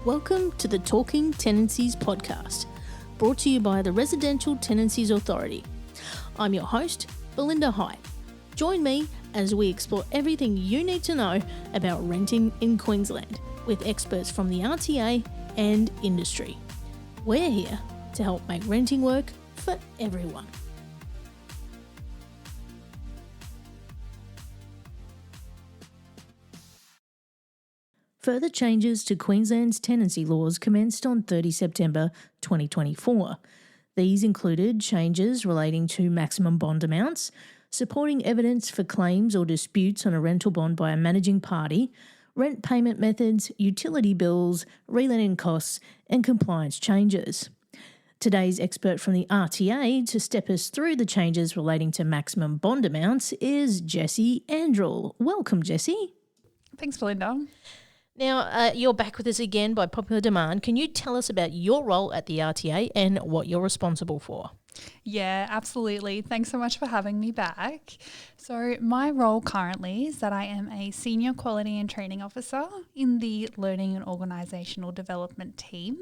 Welcome to the Talking Tenancies podcast, brought to you by the Residential Tenancies Authority. I'm your host, Belinda High. Join me as we explore everything you need to know about renting in Queensland with experts from the RTA and industry. We're here to help make renting work for everyone. Further changes to Queensland's tenancy laws commenced on 30 September 2024. These included changes relating to maximum bond amounts, supporting evidence for claims or disputes on a rental bond by a managing party, rent payment methods, utility bills, reletting costs, and compliance changes. Today's expert from the RTA to step us through the changes relating to maximum bond amounts is Jessie Andrell. Welcome, Jessie. Thanks, Belinda. Now, you're back with us again by popular demand. Can you tell us about your role at the RTA and what you're responsible for? Yeah, absolutely. Thanks so much for having me back. So my role currently is that I am a Senior Quality and Training Officer in the Learning and Organisational Development team.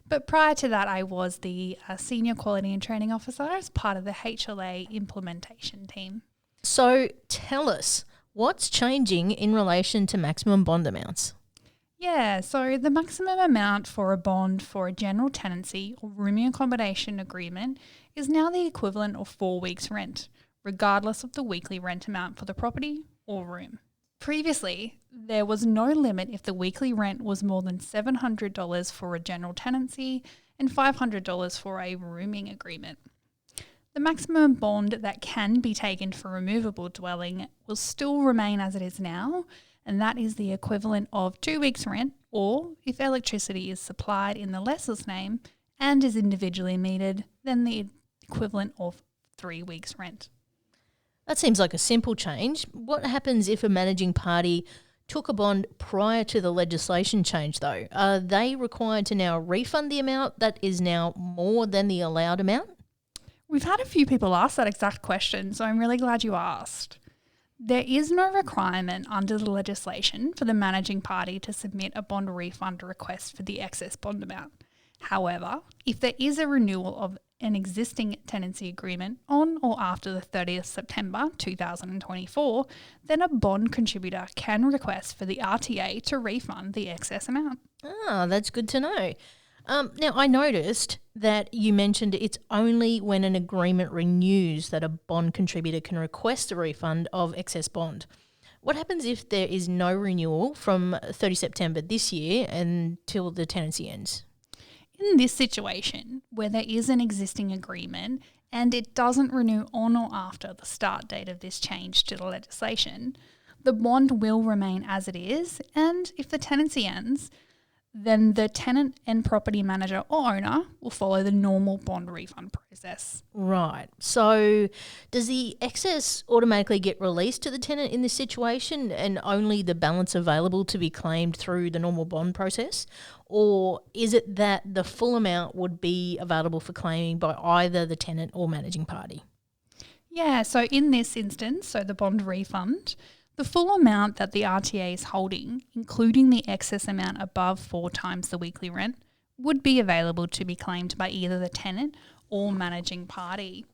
But prior to that, I was the Senior Quality and Training Officer as part of the HLA implementation team. So tell us, what's changing in relation to maximum bond amounts? Yeah, so the maximum amount for a bond for a general tenancy or rooming accommodation agreement is now the equivalent of 4 weeks' rent, regardless of the weekly rent amount for the property or room. Previously, there was no limit if the weekly rent was more than $700 for a general tenancy and $500 for a rooming agreement. The maximum bond that can be taken for removable dwelling will still remain as it is now, and that is the equivalent of 2 weeks' rent, or if electricity is supplied in the lessor's name and is individually metered, then the equivalent of 3 weeks' rent. That seems like a simple change. What happens if a managing party took a bond prior to the legislation change though? Are they required to now refund the amount that is now more than the allowed amount? We've had a few people ask that exact question, so I'm really glad you asked. There is no requirement under the legislation for the managing party to submit a bond refund request for the excess bond amount. However, if there is a renewal of an existing tenancy agreement on or after the 30th September 2024, then a bond contributor can request for the RTA to refund the excess amount. Ah, that's good to know. Now, I noticed that you mentioned it's only when an agreement renews that a bond contributor can request a refund of excess bond. What happens if there is no renewal from 30 September this year until the tenancy ends? In this situation, where there is an existing agreement and it doesn't renew on or after the start date of this change to the legislation, the bond will remain as it is, and if the tenancy ends, then the tenant and property manager or owner will follow the normal bond refund process. Right. So does the excess automatically get released to the tenant in this situation and only the balance available to be claimed through the normal bond process? Or is it that the full amount would be available for claiming by either the tenant or managing party? Yeah, so in this instance, so the bond refund, the full amount that the RTA is holding, including the excess amount above 4 times the weekly rent, would be available to be claimed by either the tenant or managing party.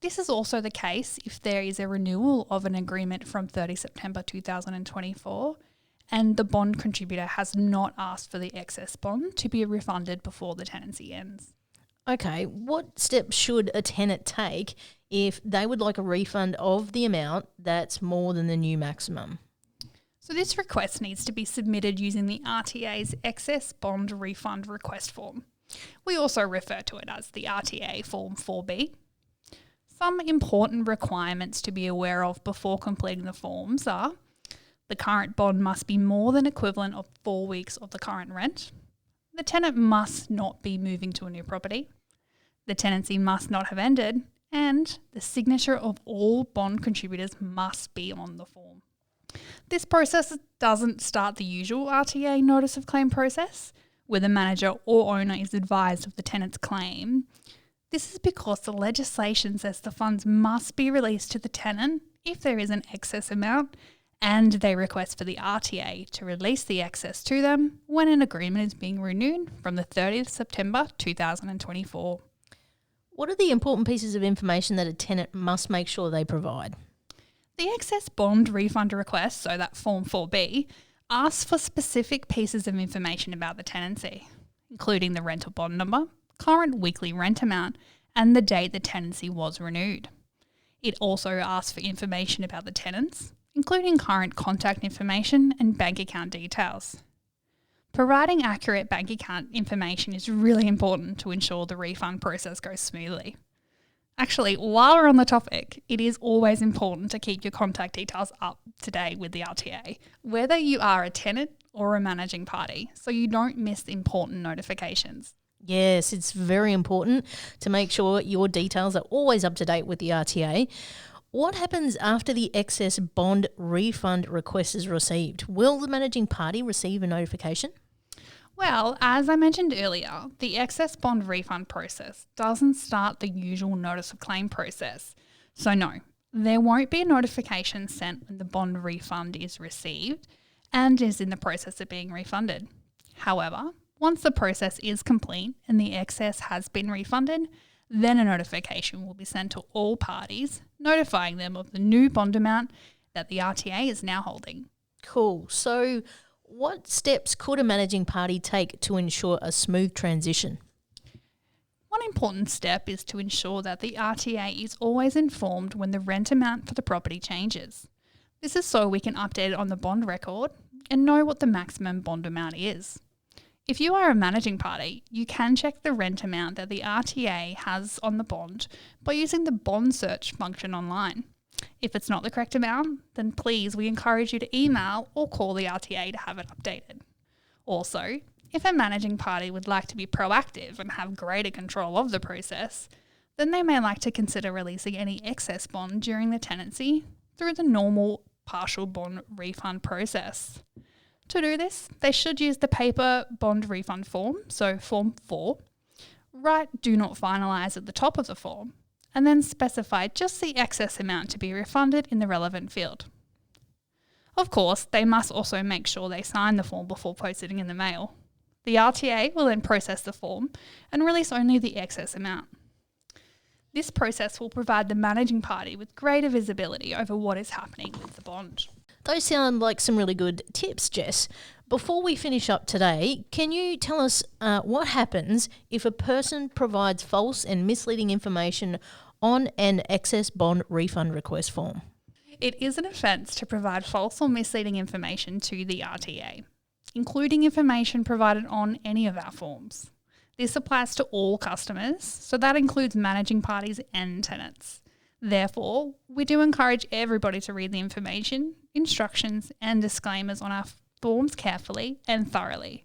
This is also the case if there is a renewal of an agreement from 30 September 2024 and the bond contributor has not asked for the excess bond to be refunded before the tenancy ends. Okay, what steps should a tenant take if they would like a refund of the amount that's more than the new maximum? So this request needs to be submitted using the RTA's excess bond refund request form. We also refer to it as the RTA Form 4B. Some important requirements to be aware of before completing the forms are: the current bond must be more than equivalent of 4 weeks of the current rent. The tenant must not be moving to a new property. The tenancy must not have ended, and the signature of all bond contributors must be on the form. This process doesn't start the usual RTA notice of claim process, where the manager or owner is advised of the tenant's claim. This is because the legislation says the funds must be released to the tenant if there is an excess amount, and they request for the RTA to release the excess to them when an agreement is being renewed from the 30th September 2024. What are the important pieces of information that a tenant must make sure they provide? The excess bond refund request, so that Form 4B, asks for specific pieces of information about the tenancy, including the rental bond number, current weekly rent amount, and the date the tenancy was renewed. It also asks for information about the tenants, including current contact information and bank account details. Providing accurate bank account information is really important to ensure the refund process goes smoothly. Actually, while we're on the topic, it is always important to keep your contact details up to date with the RTA, whether you are a tenant or a managing party, so you don't miss important notifications. Yes, it's very important to make sure your details are always up to date with the RTA. What happens after the excess bond refund request is received? Will the managing party receive a notification? Well, as I mentioned earlier, the excess bond refund process doesn't start the usual notice of claim process. So no, there won't be a notification sent when the bond refund is received and is in the process of being refunded. However, once the process is complete and the excess has been refunded, then a notification will be sent to all parties, notifying them of the new bond amount that the RTA is now holding. Cool. So what steps could a managing party take to ensure a smooth transition? One important step is to ensure that the RTA is always informed when the rent amount for the property changes. This is so we can update it on the bond record and know what the maximum bond amount is. If you are a managing party, you can check the rent amount that the RTA has on the bond by using the bond search function online. If it's not the correct amount, then please, we encourage you to email or call the RTA to have it updated. Also, if a managing party would like to be proactive and have greater control of the process, then they may like to consider releasing any excess bond during the tenancy through the normal partial bond refund process. To do this, they should use the paper bond refund form, so Form 4, write "Do not finalise" at the top of the form, and then specify just the excess amount to be refunded in the relevant field. Of course, they must also make sure they sign the form before posting it in the mail. The RTA will then process the form and release only the excess amount. This process will provide the managing party with greater visibility over what is happening with the bond. Those sound like some really good tips, Jess. Before we finish up today, can you tell us what happens if a person provides false and misleading information on an excess bond refund request form? It is an offence to provide false or misleading information to the RTA, including information provided on any of our forms. This applies to all customers, so that includes managing parties and tenants. Therefore, we do encourage everybody to read the information, instructions and disclaimers on our forms carefully and thoroughly,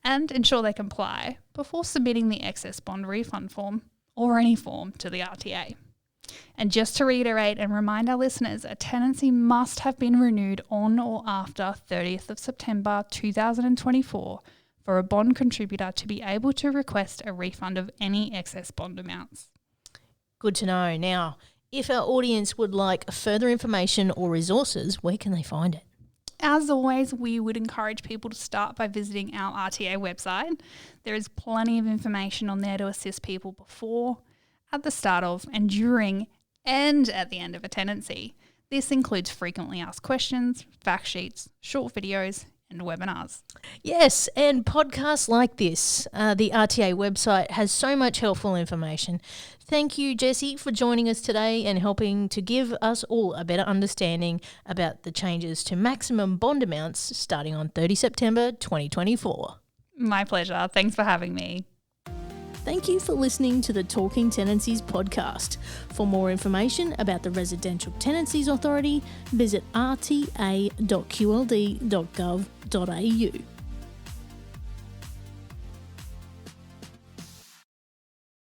and ensure they comply before submitting the excess bond refund form or any form to the RTA. And just to reiterate and remind our listeners, a tenancy must have been renewed on or after 30th of September 2024 for a bond contributor to be able to request a refund of any excess bond amounts. Good to know. Now, if our audience would like further information or resources, where can they find it? As always, we would encourage people to start by visiting our RTA website. There is plenty of information on there to assist people before, at the start of, and during, and at the end of a tenancy. This includes frequently asked questions, fact sheets, short videos, and webinars. Yes, and podcasts like this. The RTA website has so much helpful information. Thank you, Jessie, for joining us today and helping to give us all a better understanding about the changes to maximum bond amounts starting on 30 September 2024. My pleasure. Thanks for having me. Thank you for listening to the Talking Tenancies podcast. For more information about the Residential Tenancies Authority, visit rta.qld.gov.au.